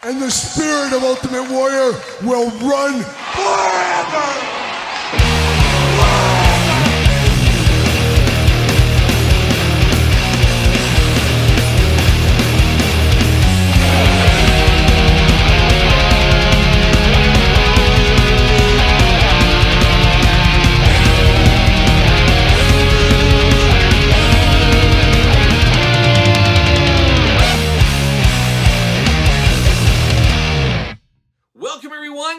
And the spirit of Ultimate Warrior will run forever!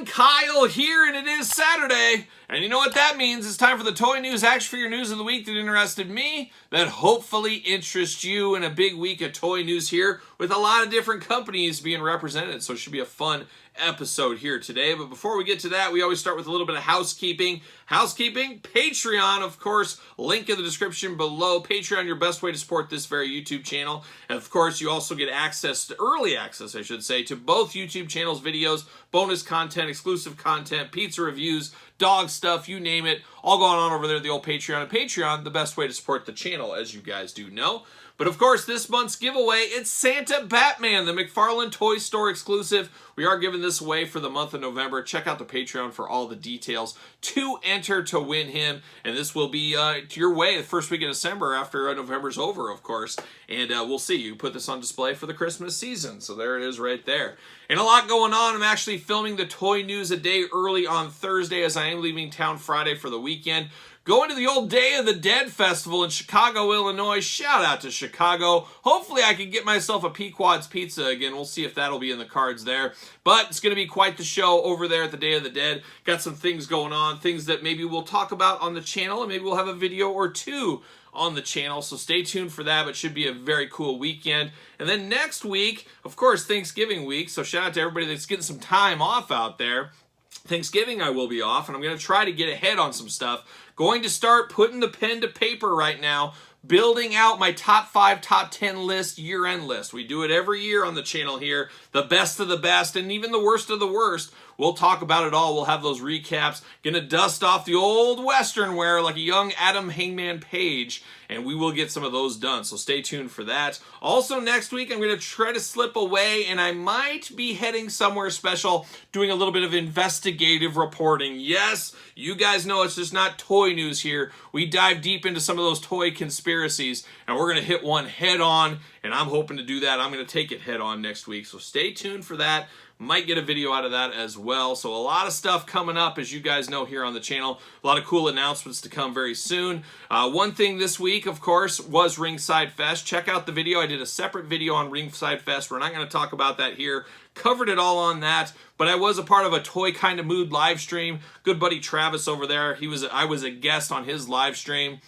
Kyle here, and it is Saturday, and you know what that means. It's time for the toy news, action figure news of the week that interested me, that hopefully interests you, in a big week of toy news here with a lot of different companies being represented, so it should be a fun episode here today. But before we get to that, we always start with a little bit of housekeeping. Patreon, of course, link in the description below. Patreon, your best way to support this very YouTube channel. And of course, you also get access to, early access, I should say, to both YouTube channels' videos, bonus content, exclusive content, pizza reviews, dog stuff, you name it, all going on over there at the old Patreon. And Patreon, the best way to support the channel, as you guys do know. But of course, this month's giveaway, it's Santa Batman, the McFarlane Toy Store exclusive. We are giving this away for the month of November. Check out the Patreon for all the details to enter to win him. And this will be your way the first week of December after November's over, of course. And we'll see. You put this on display for the Christmas season. So there it is right there. And a lot going on. I'm actually filming the toy news a day early on Thursday, as I am leaving town Friday for the weekend. Going to the old Day of the Dead Festival in Chicago, Illinois. Shout out to Chicago. Hopefully I can get myself a Pequod's Pizza again. We'll see if that'll be in the cards there. But it's going to be quite the show over there at the Day of the Dead. Got some things going on, things that maybe we'll talk about on the channel, and maybe we'll have a video or two on the channel. So stay tuned for that, but it should be a very cool weekend. And then next week, of course, Thanksgiving week. So shout out to everybody that's getting some time off out there. Thanksgiving I will be off, and I'm going to try to get ahead on some stuff. Going to start putting the pen to paper right now, building out my top 5, top 10 list, year-end list. We do it every year on the channel here, the best of the best, and even the worst of the worst. We'll talk about it all. We'll have those recaps. Gonna dust off the old Western wear like a young Adam Hangman Page, and we will get some of those done, so stay tuned for that. Also next week, I'm going to try to slip away, and I might be heading somewhere special, doing a little bit of investigative reporting. Yes, you guys know it's just not toy news here. We dive deep into some of those toy conspiracies, and we're going to hit one head on, and I'm hoping to do that. I'm going to take it head on next week, so stay tuned for that. Might get a video out of that as well. So a lot of stuff coming up, as you guys know, here on the channel. A lot of cool announcements to come very soon. One thing this week, of course, was Ringside Fest. Check out the video. I did a separate video on Ringside Fest. We're not going to talk about that here. Covered it all on that. But I was a part of a Toy Kind of Mood live stream. Good buddy Travis over there. I was a guest on his live stream.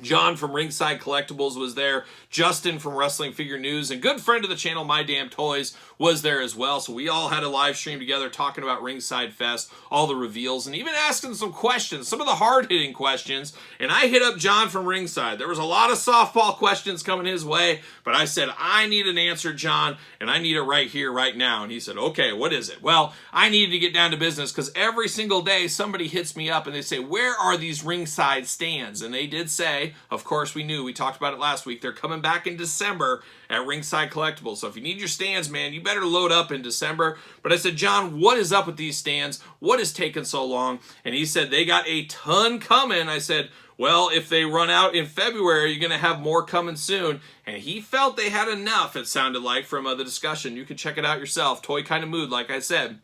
John from Ringside Collectibles was there. Justin from Wrestling Figure News, and good friend of the channel, My Damn Toys, was there as well. So we all had a live stream together talking about Ringside Fest, all the reveals, and even asking some questions, some of the hard-hitting questions. And I hit up John from Ringside. There was a lot of softball questions coming his way, but I said, I need an answer, John, and I need it right here, right now. And he said, okay, what is it? Well, I needed to get down to business, because every single day somebody hits me up and they say, where are these Ringside stands? And they did say, of course we knew, we talked about it last week, they're coming back in December at Ringside Collectibles. So if you need your stands, man, you better load up in December. But I said, John, what is up with these stands? What is taking so long? And he said, they got a ton coming. I said, well, if they run out in February, you're going to have more coming soon. And he felt they had enough, it sounded like, from the discussion. You can check it out yourself. Toy Kind of Mood, like I said.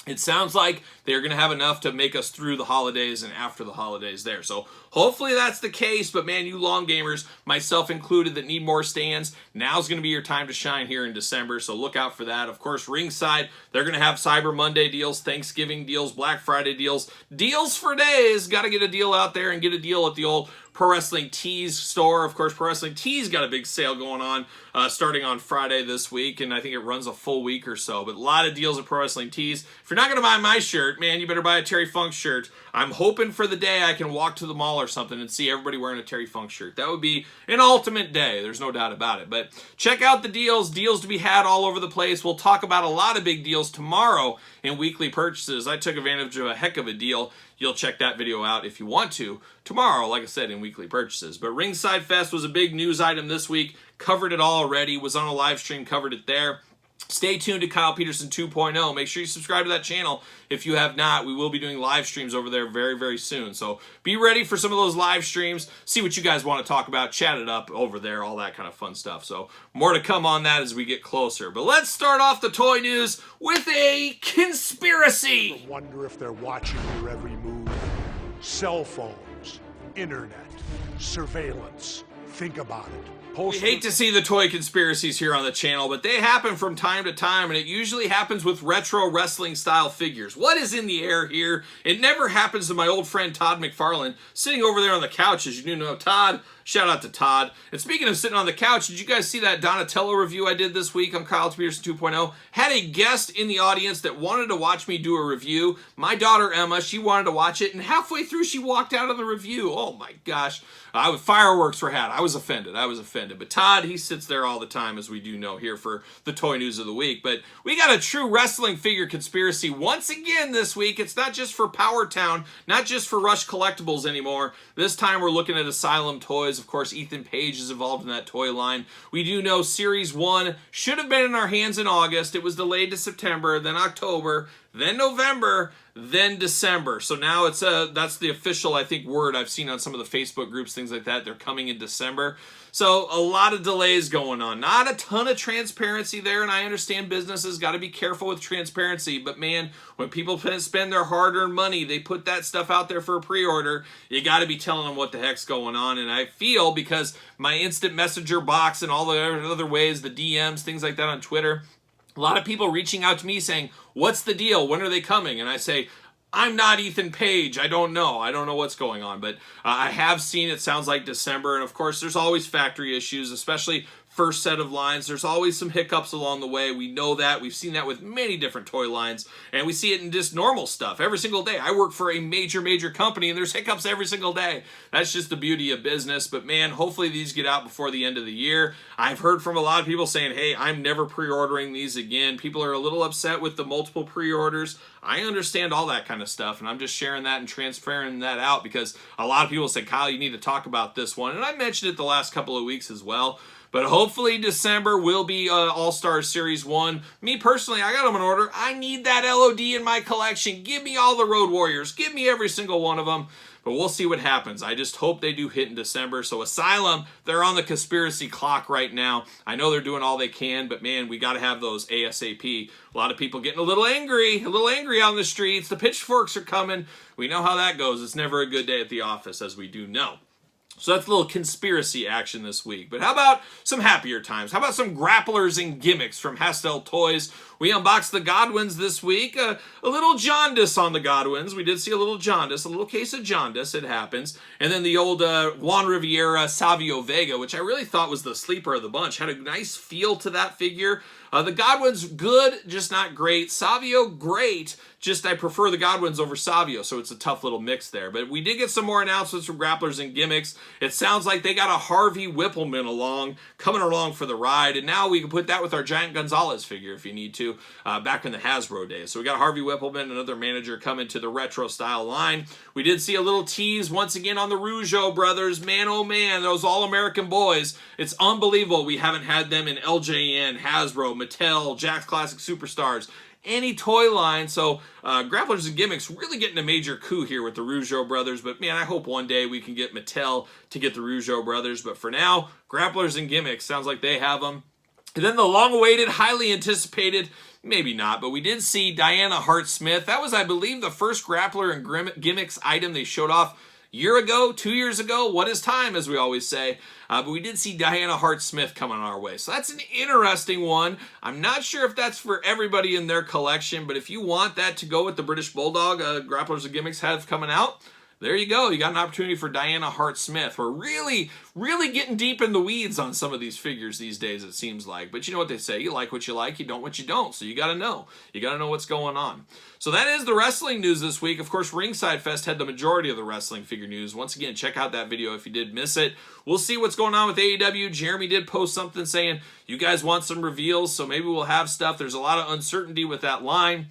It sounds like they're going to have enough to make us through the holidays and after the holidays there. So hopefully that's the case. But man, you long gamers, myself included, that need more stands, now's going to be your time to shine here in December. So look out for that. Of course, Ringside, they're going to have Cyber Monday deals, Thanksgiving deals, Black Friday deals, deals for days. Got to get a deal out there and get a deal at the old Pro Wrestling Tees store. Of course, Pro Wrestling Tees got a big sale going on starting on Friday this week, and I think it runs a full week or so. But a lot of deals at Pro Wrestling Tees. If you're not going to buy my shirt, man, you better buy a Terry Funk shirt. I'm hoping for the day I can walk to the mall or something and see everybody wearing a Terry Funk shirt. That would be an ultimate day. There's no doubt about it. But check out the deals. Deals to be had all over the place. We'll talk about a lot of big deals tomorrow in weekly purchases. I took advantage of a heck of a deal. You'll check that video out if you want to tomorrow, like I said, in weekly purchases. But Ringside Fest was a big news item this week. Covered it all already. Was on a live stream, covered it there. Stay tuned to Kyle Peterson 2.0. Make sure you subscribe to that channel if you have not. We will be doing live streams over there very, very soon. So be ready for some of those live streams. See what you guys want to talk about. Chat it up over there. All that kind of fun stuff. So more to come on that as we get closer. But let's start off the toy news with a conspiracy. I wonder if they're watching your every move. Cell phones, internet, surveillance. Think about it. We hate to see the toy conspiracies here on the channel, but they happen from time to time, and it usually happens with retro wrestling style figures. What is in the air here? It never happens to my old friend Todd McFarlane, sitting over there on the couch, as you do know. Todd, shout out to Todd. And speaking of sitting on the couch, did you guys see that Donatello review I did this week on Kyle Peterson 2.0? Had a guest in the audience that wanted to watch me do a review. My daughter Emma, she wanted to watch it, and halfway through she walked out of the review. Oh my gosh. Fireworks were had. I was offended. But Todd, he sits there all the time, as we do know here for the toy news of the week. But we got a true wrestling figure conspiracy once again this week. It's not just for Power Town, not just for Rush Collectibles anymore. This time we're looking at Asylum Toys. Of course, Ethan Page is involved in that toy line. We do know Series 1 should have been in our hands in August. It was delayed to September, then October, then November, then December. So now it's that's the official, I think, word I've seen on some of the Facebook groups, things like that. They're coming in December. So a lot of delays going on. Not a ton of transparency there, and I understand businesses got to be careful with transparency, but man, when people spend their hard-earned money, they put that stuff out there for a pre-order, you got to be telling them what the heck's going on. And I feel, because my instant messenger box and all the other ways, the DMs, things like that on Twitter, a lot of people reaching out to me saying, what's the deal? When are they coming? And I say, I'm not Ethan Page. I don't know. I don't know what's going on. But I have seen it sounds like December. And of course, there's always factory issues, especially first set of lines. There's always some hiccups along the way. We know that. We've seen that with many different toy lines. And we see it in just normal stuff every single day. I work for a major company, and there's hiccups every single day. That's just the beauty of business. But man, hopefully these get out before the end of the year. I've heard from a lot of people saying, hey, I'm never pre-ordering these again. People are a little upset with the multiple pre-orders. I understand all that kind of stuff, and I'm just sharing that and transferring that out because a lot of people say, Kyle, you need to talk about this one. And I mentioned it the last couple of weeks as well. But hopefully December will be All-Star Series 1. Me personally, I got them in order. I need that LOD in my collection. Give me all the Road Warriors. Give me every single one of them. But we'll see what happens. I just hope they do hit in December. So Asylum, they're on the conspiracy clock right now. I know they're doing all they can, but man, we got to have those ASAP. A lot of people getting a little angry out in the streets. The pitchforks are coming. We know how that goes. It's never a good day at the office, as we do know. So that's a little conspiracy action this week. But how about some happier times? How about some grapplers and gimmicks from Hastel Toys? We unboxed the Godwins this week. A little jaundice on the Godwins. We did see a little jaundice, a little case of jaundice. It happens. And then the old Juan Riviera Savio Vega, which I really thought was the sleeper of the bunch. Had a nice feel to that figure. The Godwins, good, just not great. Savio, great. Just I prefer the Godwins over Savio, so it's a tough little mix there. But we did get some more announcements from grapplers and gimmicks. It sounds like they got a Harvey Whippleman coming along for the ride. And now we can put that with our Giant Gonzalez figure if you need to, back in the Hasbro days. So we got Harvey Whippleman, another manager, coming to the retro style line. We did see a little tease once again on the Rougeau brothers. Man, oh man, those all-American boys. It's unbelievable we haven't had them in LJN, Hasbro, Mattel, Jakks Classic Superstars, any toy line. So grapplers and gimmicks really getting a major coup here with the Rougeau brothers. But man, I hope one day we can get Mattel to get the Rougeau brothers. But for now, grapplers and gimmicks, sounds like they have them. And then the long-awaited, highly anticipated, maybe not, but we did see Diana Hart-Smith. That was, I believe, the first grappler and gimmicks item they showed off year ago, 2 years ago. What is time, as we always say. But we did see Diana Hart-Smith coming our way. So that's an interesting one. I'm not sure if that's for everybody in their collection, but if you want that to go with the British Bulldog grapplers and gimmicks have coming out, there you go. You got an opportunity for Diana Hart-Smith. We're really getting deep in the weeds on some of these figures these days, it seems like. But you know what they say. You like what you like. You don't what you don't. So you got to know. You got to know what's going on. So that is the wrestling news this week. Of course, Ringside Fest had the majority of the wrestling figure news. Once again, check out that video if you did miss it. We'll see what's going on with AEW. Jeremy did post something saying, you guys want some reveals, so maybe we'll have stuff. There's a lot of uncertainty with that line.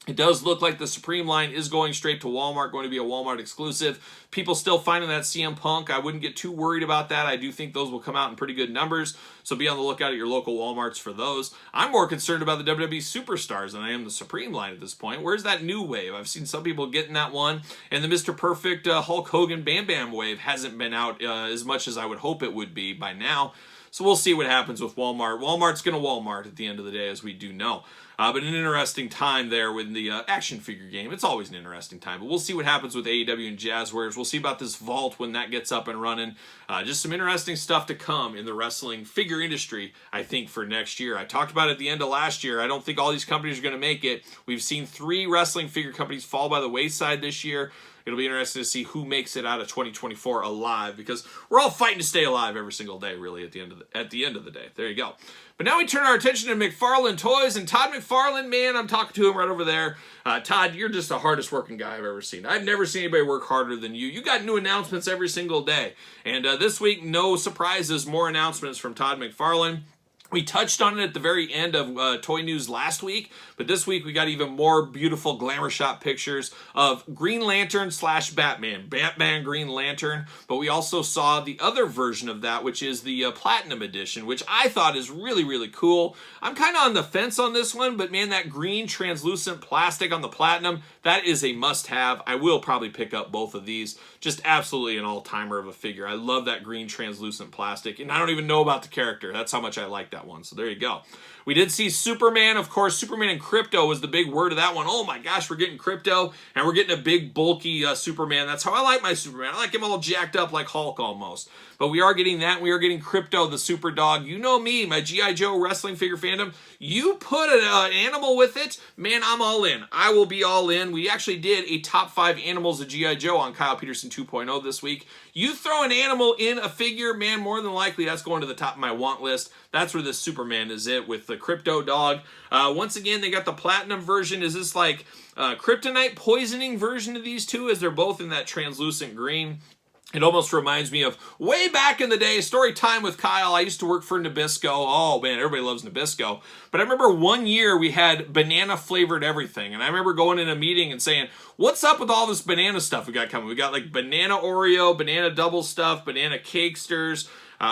It does look like the Supreme line is going straight to Walmart, going to be a Walmart exclusive. People still finding that CM Punk. I wouldn't get too worried about that. I do think those will come out in pretty good numbers, so be on the lookout at your local Walmarts for those. I'm more concerned about the WWE Superstars than I am the Supreme line at this point. Where's that new wave? I've seen some people getting that one, and the Mr. Perfect Hulk Hogan Bam Bam wave hasn't been out as much as I would hope it would be by now. So we'll see what happens with Walmart. Walmart's going to Walmart at the end of the day, as we do know. But an interesting time there with the action figure game. It's always an interesting time. But we'll see what happens with AEW and Jazzwares. We'll see about this vault when that gets up and running. Just some interesting stuff to come in the wrestling figure industry, I think, for next year. I talked about it at the end of last year. I don't think all these companies are going to make it. We've seen 3 wrestling figure companies fall by the wayside this year. It'll be interesting to see who makes it out of 2024 alive, because we're all fighting to stay alive every single day, really, at the end of the day. There you go. But now we turn our attention to McFarlane Toys, and Todd McFarlane, man, I'm talking to him right over there. Todd, you're just the hardest working guy I've ever seen. I've never seen anybody work harder than you. You got new announcements every single day. And this week, no surprises, more announcements from Todd McFarlane. We touched on it at the very end of Toy News last week, but this week we got even more beautiful glamour shot pictures of Green Lantern / Batman. Batman Green Lantern, but we also saw the other version of that, which is the Platinum Edition, which I thought is really, really cool. I'm kind of on the fence on this one, but man, that green translucent plastic on the Platinum, that is a must-have. I will probably pick up both of these. Just absolutely an all-timer of a figure. I love that green translucent plastic, and I don't even know about the character. That's how much I like that one. So there you go. We did see Superman. Of course, Superman and Crypto was the big word of that one. Oh my gosh, we're getting Crypto, and we're getting a big, bulky Superman. That's how I like my Superman. I like him all jacked up like Hulk almost. But we are getting that. We are getting Crypto, the super dog. You know me, my G.I. Joe wrestling figure fandom. You put an animal with it, man, I'm all in. I will be all in. We actually did a top 5 animals of G.I. Joe on Kyle Peterson 2.0 this week. You throw an animal in a figure, man, more than likely that's going to the top of my want list. That's where this Superman is it, with the Crypto dog. Once again, they got the Platinum version. Is this like kryptonite poisoning version of these two, as they're both in that translucent green? It almost reminds me of way back in the day, story time with Kyle. I used to work for Nabisco. Oh, man, everybody loves Nabisco. But I remember one year we had banana-flavored everything. And I remember going in a meeting and saying, what's up with all this banana stuff we got coming? We got like banana Oreo, banana double stuff, banana cakesters.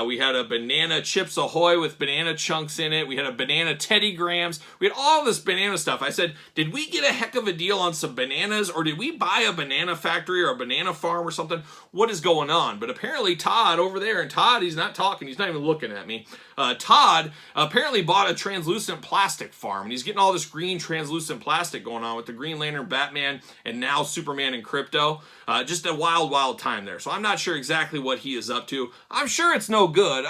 We had a banana Chips Ahoy with banana chunks in it. We had a banana Teddy Grahams. We had all this banana stuff. I said, did we get a heck of a deal on some bananas, or did we buy a banana factory or a banana farm or something? What is going on? But apparently Todd over there, and Todd, he's not talking. He's not even looking at me. Todd apparently bought a translucent plastic farm, and he's getting all this green translucent plastic going on with the Green Lantern, Batman, and now Superman and Crypto. Just a wild, wild time there. So I'm not sure exactly what he is up to. I'm sure it's no good.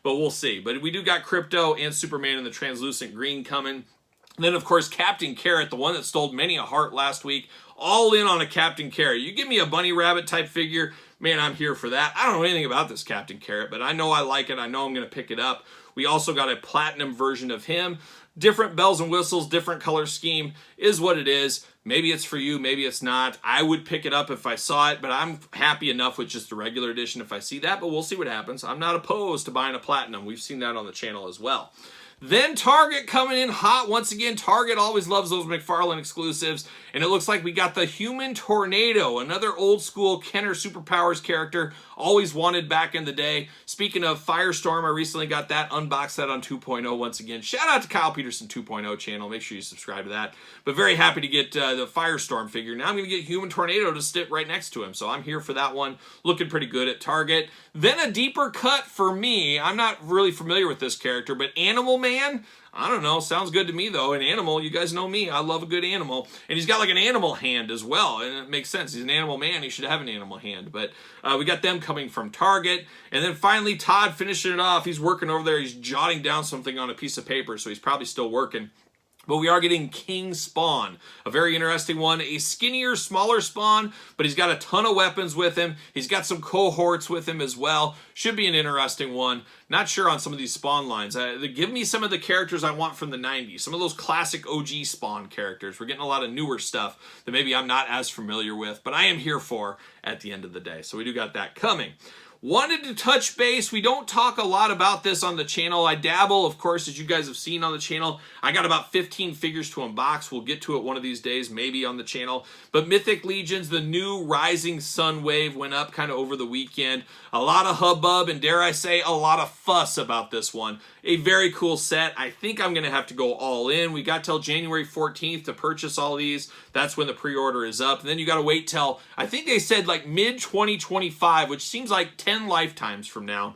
But we'll see. But we do got Crypto and Superman in the translucent green coming. And then, of course, Captain Carrot, the one that stole many a heart last week. All in on a Captain Carrot. You give me a bunny rabbit type figure, man, I'm here for that. I don't know anything about this Captain Carrot, but I know I like it. I know I'm going to pick it up. We also got a Platinum version of him. Different bells and whistles, different color scheme is what it is. Maybe it's for you, maybe it's not. I would pick it up if I saw it, but I'm happy enough with just the regular edition if I see that, but we'll see what happens. I'm not opposed to buying a Platinum. We've seen that on the channel as well. Then Target coming in hot. Once again, Target always loves those McFarlane exclusives. And it looks like we got the Human Tornado, another old school Kenner Superpowers character, always wanted back in the day. Speaking of Firestorm, I recently got that, unboxed that on 2.0 once again. Shout out to Kyle Peterson 2.0 channel. Make sure you subscribe to that. But very happy to get the Firestorm figure. Now I'm going to get Human Tornado to sit right next to him. So I'm here for that one. Looking pretty good at Target. Then a deeper cut for me. I'm not really familiar with this character, but Animal Man, I don't know. Sounds good to me, though. An animal, you guys know me. I love a good animal. And he's got like an animal hand as well. And it makes sense. He's an animal man. He should have an animal hand. But we got them coming from Target. And then finally, Todd finishing it off. He's working over there. He's jotting down something on a piece of paper. So he's probably still working. But we are getting King Spawn, a very interesting one, a skinnier, smaller Spawn, but he's got a ton of weapons with him. He's got some cohorts with him as well. Should be an interesting one. Not sure on some of these Spawn lines. Give me some of the characters I want from the 90s, some of those classic OG Spawn characters. We're getting a lot of newer stuff that maybe I'm not as familiar with, but I am here for at the end of the day. So we do got that coming. wanted to touch base. We don't talk a lot about this on the channel. I dabble, of course, as you guys have seen on the channel. I got about 15 figures to unbox. We'll get to it one of these days, maybe on the channel. But Mythic Legions, the new Rising Sun wave went up kind of over the weekend. A lot of hubbub and, dare I say, a lot of fuss about this one. A very cool set. I think I'm going to have to go all in. We got till January 14th to purchase all these. That's when the pre-order is up. And then you got to wait till, I think they said like mid-2025, which seems like 10 lifetimes from now.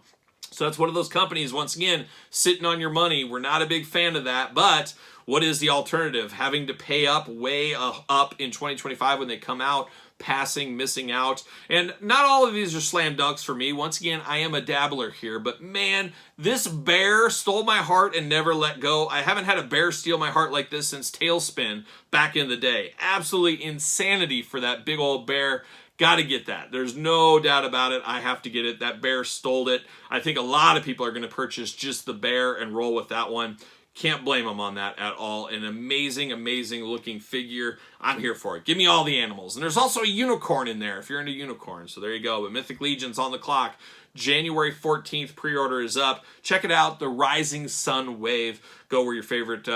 So that's one of those companies, once again, sitting on your money. We're not a big fan of that, but what is the alternative? Having to pay up way up in 2025 when they come out, passing, missing out. And not all of these are slam dunks for me. Once again, I am a dabbler here, but man, this bear stole my heart and never let go. I haven't had a bear steal my heart like this since Tailspin back in the day. Absolutely insanity for that big old bear. Got to get that. There's no doubt about it. I have to get it. That bear stole it. I think a lot of people are going to purchase just the bear and roll with that one. Can't blame them on that at all. An amazing, amazing looking figure. I'm here for it. Give me all the animals. And there's also a unicorn in there if you're into unicorns. So there you go. But Mythic Legion's on the clock. January 14th, pre-order is up. Check it out, the Rising Sun Wave. Go where your favorite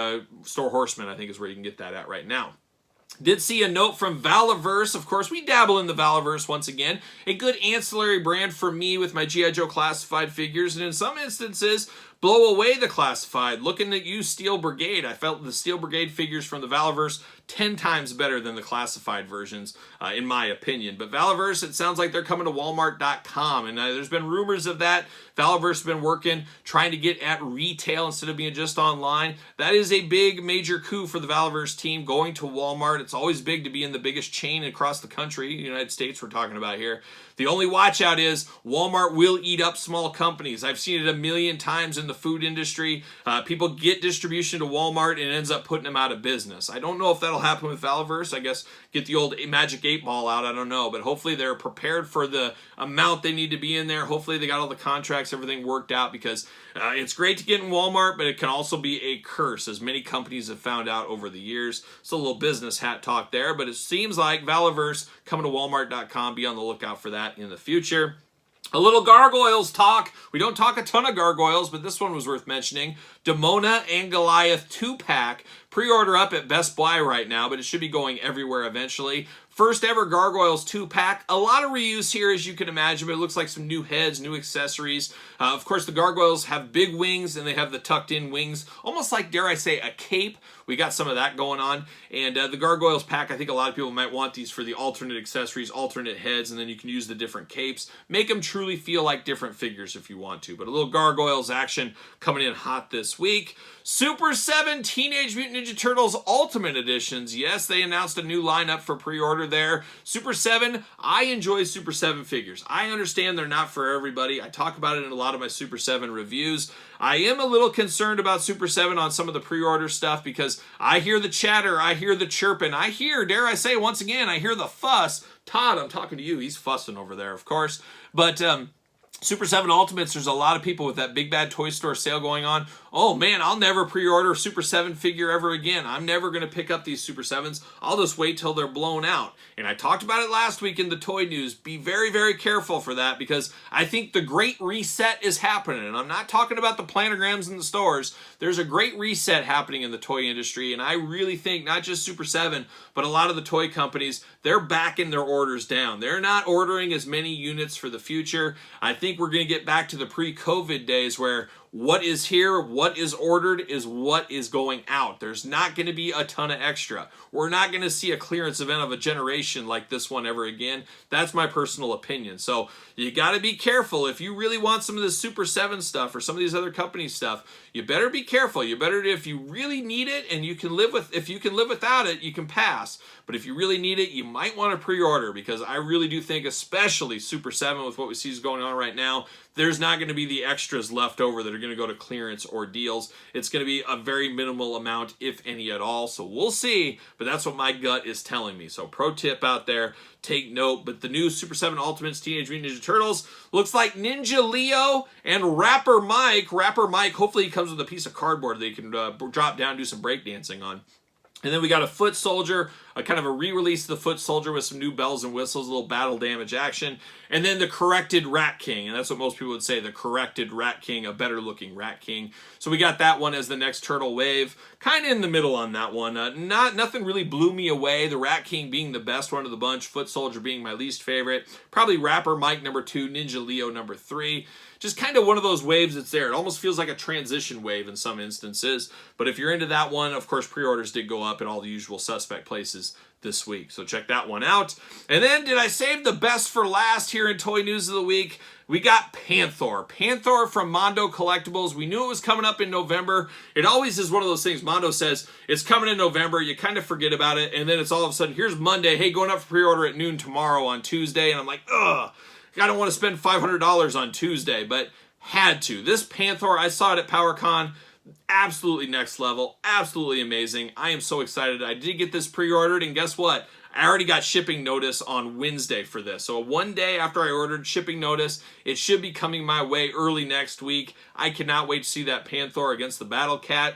store horseman, I think, is where you can get that at right now. Did see a note from Valaverse. Of course, we dabble in the Valaverse once again. A good ancillary brand for me with my G.I. Joe classified figures, and in some instances, blow away the classified. Looking at you, Steel Brigade. I felt the Steel Brigade figures from the Valaverse 10 times better than the classified versions, in my opinion. But Valaverse, it sounds like they're coming to Walmart.com, and there's been rumors of that. Valaverse has been working, trying to get at retail instead of being just online. That is a big, major coup for the Valaverse team, going to Walmart. It's always big to be in the biggest chain across the country, United States we're talking about here. The only watch out is Walmart will eat up small companies. I've seen it a million times in the food industry. People get distribution to Walmart and it ends up putting them out of business. I don't know if that'll happen with Valaverse. I guess get the old Magic 8 Ball out. I don't know. But hopefully they're prepared for the amount they need to be in there. Hopefully they got all the contracts, everything worked out, because it's great to get in Walmart, but it can also be a curse, as many companies have found out over the years. It's a little business hat talk there, but it seems like Valaverse coming to Walmart.com. Be on the lookout for that in the future. A little gargoyles talk. We don't talk a ton of gargoyles, but this one was worth mentioning. Demona and Goliath 2-pack. Pre-order up at Best Buy right now, but it should be going everywhere eventually. First ever Gargoyles 2-pack. A lot of reuse here, as you can imagine, but it looks like some new heads, new accessories. Of course, the Gargoyles have big wings, and they have the tucked-in wings, almost like, dare I say, a cape. We got some of that going on. And the Gargoyles pack, I think a lot of people might want these for the alternate accessories, alternate heads, and then you can use the different capes. Make them truly feel like different figures if you want to. But a little Gargoyles action coming in hot this week. Super 7 Teenage Mutant Ninja Turtles Ultimate Editions. Yes, they announced a new lineup for pre-order there. Super 7, I enjoy Super 7 figures. I understand they're not for everybody. I talk about it in a lot of my Super 7 reviews. I am a little concerned about Super 7 on some of the pre-order stuff because I hear the chatter, I hear the chirping, I hear, dare I say, once again, I hear the fuss. Todd, I'm talking to you. He's fussing over there, of course. But Super 7 Ultimates, there's a lot of people with that Big Bad Toy Store sale going on. Oh man, I'll never pre-order a Super 7 figure ever again. I'm never going to pick up these Super 7s. I'll just wait till they're blown out. And I talked about it last week in the toy news. Be very, very careful for that, because I think the great reset is happening. And I'm not talking about the planograms in the stores. There's a great reset happening in the toy industry. And I really think not just Super 7, but a lot of the toy companies, they're backing their orders down. They're not ordering as many units for the future. I think we're going to get back to the pre-COVID days where what is here, what is ordered, is what is going out. There's not going to be a ton of extra. We're not going to see a clearance event of a generation like this one ever again. That's my personal opinion. So you got to be careful. If you really want some of this Super 7 stuff or some of these other company stuff, you better be careful. You better, if you really need it and you can live with, if you can live without it, you can pass. But if you really need it, you might want to pre-order, because I really do think, especially Super 7 with what we see is going on right now, there's not going to be the extras left over that are going to go to clearance or deals. It's going to be a very minimal amount, if any at all. So we'll see, but that's what my gut is telling me. So pro tip out there, take note. But the new Super 7 Ultimates Teenage Mutant Ninja Turtles looks like Ninja Leo and Rapper Mike. Rapper Mike, hopefully he comes with a piece of cardboard that you can drop down and do some breakdancing on. And then we got a Foot Soldier, a kind of a re-release of the Foot Soldier with some new bells and whistles, a little battle damage action. And then the corrected Rat King, and that's what most people would say, the corrected Rat King, a better looking Rat King. So we got that one as the next Turtle Wave. Kind of in the middle on that one. Nothing really blew me away. The Rat King being the best one of the bunch, Foot Soldier being my least favorite. Probably Rapper Mike number 2, Ninja Leo number 3. Just kind of one of those waves that's there. It almost feels like a transition wave in some instances. But if you're into that one, of course, pre-orders did go up in all the usual suspect places this week. So check that one out. And then did I save the best for last here in Toy News of the Week? We got Panther. Panther from Mondo Collectibles. We knew it was coming up in November. It always is one of those things. Mondo says, it's coming in November. You kind of forget about it. And then it's all of a sudden, here's Monday. Hey, going up for pre-order at noon tomorrow on Tuesday. And I'm like, ugh. I don't want to spend $500 on Tuesday, but had to. This Panther, I saw it at PowerCon. Absolutely next level. Absolutely amazing. I am so excited. I did get this pre-ordered, and guess what? I already got shipping notice on Wednesday for this. So one day after I ordered shipping notice, it should be coming my way early next week. I cannot wait to see that Panther against the Battle Cat.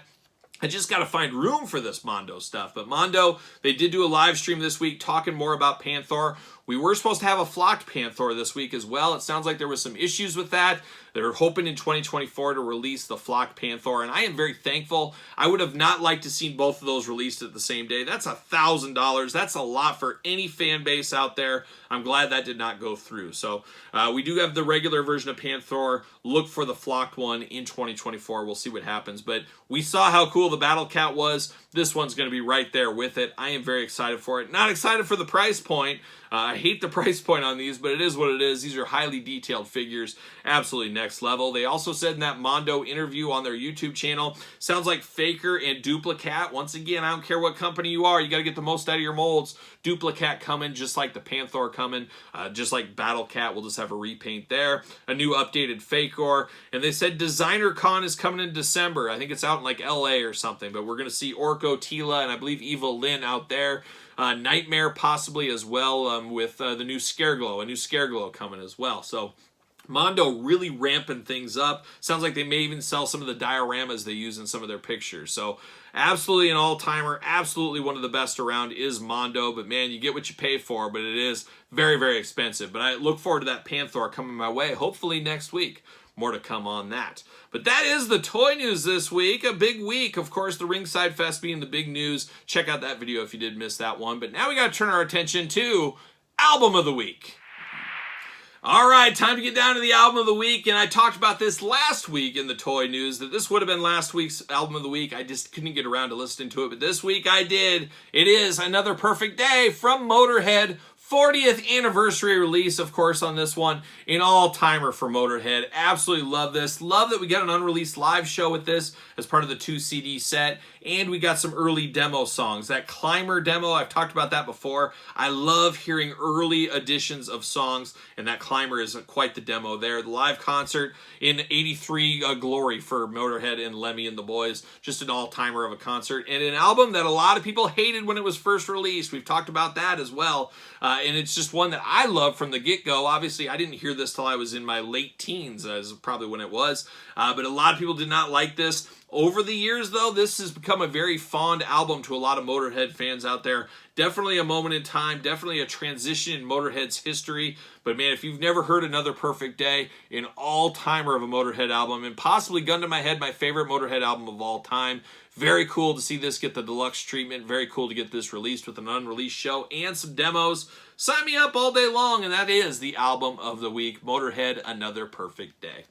I just got to find room for this Mondo stuff. But Mondo, they did do a live stream this week talking more about Panther. We were supposed to have a flocked Panther this week as well. It sounds like there was some issues with that. They're hoping in 2024 to release the flocked Panther, and I am very thankful. I would have not liked to see both of those released at the same day. That's $1,000. That's a lot for any fan base out there. I'm glad that did not go through. So we do have the regular version of Panther. Look for the flocked one in 2024. We'll see what happens. But we saw how cool the Battle Cat was. This one's going to be right there with it. I am very excited for it. Not excited for the price point. I hate the price point on these, but it is what it is. These are highly detailed figures. Absolutely next level. They also said in that Mondo interview on their YouTube channel, sounds like Faker and Duplicat. Once again, I don't care what company you are, you got to get the most out of your molds. Duplicat coming, just like the Panther coming, just like Battle Cat. We'll just have a repaint there. A new updated Faker. And they said Designer Con is coming in December. I think it's out in like LA or something, but we're going to see Orko, Tila, and I believe Evil Lynn out there. Nightmare possibly as well with the new Scareglow, a new Scareglow coming as well. So Mondo really ramping things up. Sounds like they may even sell some of the dioramas they use in some of their pictures. So absolutely an all-timer, absolutely one of the best around is Mondo. But man, you get what you pay for, but it is very, very expensive. But I look forward to that Panther coming my way, hopefully next week. More to come on that. But that is the toy news this week. A big week. Of course, the Ringside Fest being the big news. Check out that video if you did miss that one. But now we got to turn our attention to Album of the Week. All right, time to get down to the Album of the Week. And I talked about this last week in the toy news, that this would have been last week's Album of the Week. I just couldn't get around to listening to it. But this week I did. It is Another Perfect Day from Motorhead. 40th anniversary release, of course, on this one. An all-timer for Motorhead. Absolutely love this. Love that we got an unreleased live show with this as part of the 2 CD set. And we got some early demo songs. That Climber demo, I've talked about that before. I love hearing early editions of songs, and that Climber is quite the demo there. The live concert in 83 glory for Motorhead and Lemmy and the boys. Just an all-timer of a concert. And an album that a lot of people hated when it was first released. We've talked about that as well. And it's just one that I love from the get-go. Obviously, I didn't hear this till I was in my late teens, as probably when it was. But a lot of people did not like this. Over the years, though, this has become a very fond album to a lot of Motorhead fans out there. Definitely a moment in time, definitely a transition in Motorhead's history. But man, if you've never heard Another Perfect Day, an all-timer of a Motorhead album, and possibly, gun to my head, my favorite Motorhead album of all time. Very cool to see this get the deluxe treatment. Very cool to get this released with an unreleased show and some demos. Sign me up all day long, and that is the Album of the Week, Motorhead, Another Perfect Day.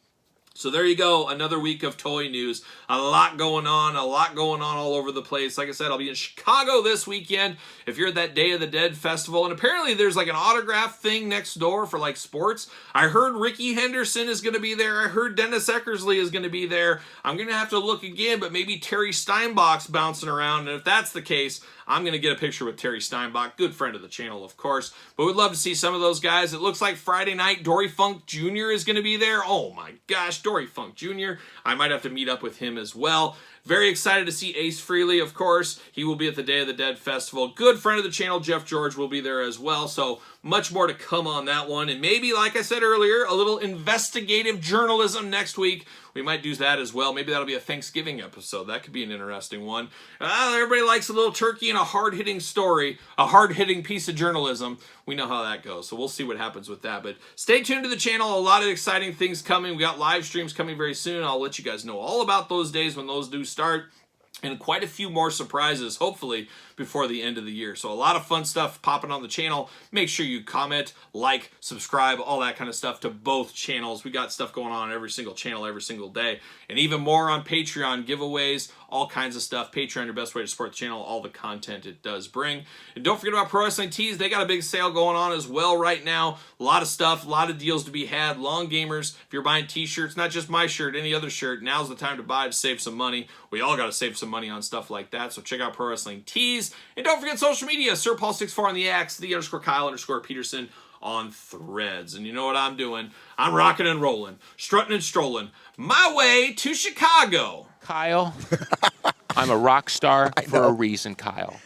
So there you go, another week of toy news. A lot going on all over the place. Like I said, I'll be in Chicago this weekend if you're at that Day of the Dead festival. And apparently there's like an autograph thing next door for like sports. I heard Ricky Henderson is going to be there. I heard Dennis Eckersley is going to be there. I'm going to have to look again, but maybe Terry Steinbach's bouncing around. And if that's the case, I'm going to get a picture with Terry Steinbach, good friend of the channel, of course. But we'd love to see some of those guys. It looks like Friday night, Dory Funk Jr. is going to be there. Oh my gosh, Dory Funk Jr. I might have to meet up with him as well. Very excited to see Ace Frehley, of course. He will be at the Day of the Dead Festival. Good friend of the channel, Jeff George, will be there as well. So much more to come on that one. And maybe, like I said earlier, a little investigative journalism next week. We might do that as well. Maybe that'll be a Thanksgiving episode. That could be an interesting one. Everybody likes a little turkey and a hard-hitting story, a hard-hitting piece of journalism. We know how that goes, so we'll see what happens with that. But stay tuned to the channel. A lot of exciting things coming. We got live streams coming very soon. I'll let you guys know all about those days when those do start. And quite a few more surprises, hopefully, before the end of the year. So a lot of fun stuff popping on the channel. Make sure you comment, like, subscribe, all that kind of stuff to both channels. We got stuff going on every single channel every single day. And even more on Patreon, giveaways, all kinds of stuff. Patreon, your best way to support the channel, all the content it does bring. And don't forget about Pro Wrestling Tees. They got a big sale going on as well right now. A lot of stuff, a lot of deals to be had. Long Gamers, if you're buying t-shirts, not just my shirt, any other shirt, now's the time to buy to save some money. We all got to save some money on stuff like that, so check out Pro Wrestling Tees. And don't forget social media, Sir Paul64 on the X, _Kyle_Peterson on Threads. And you know what I'm doing? I'm rocking and rolling, strutting and strolling, my way to Chicago. Kyle, I'm a rock star for a reason, Kyle.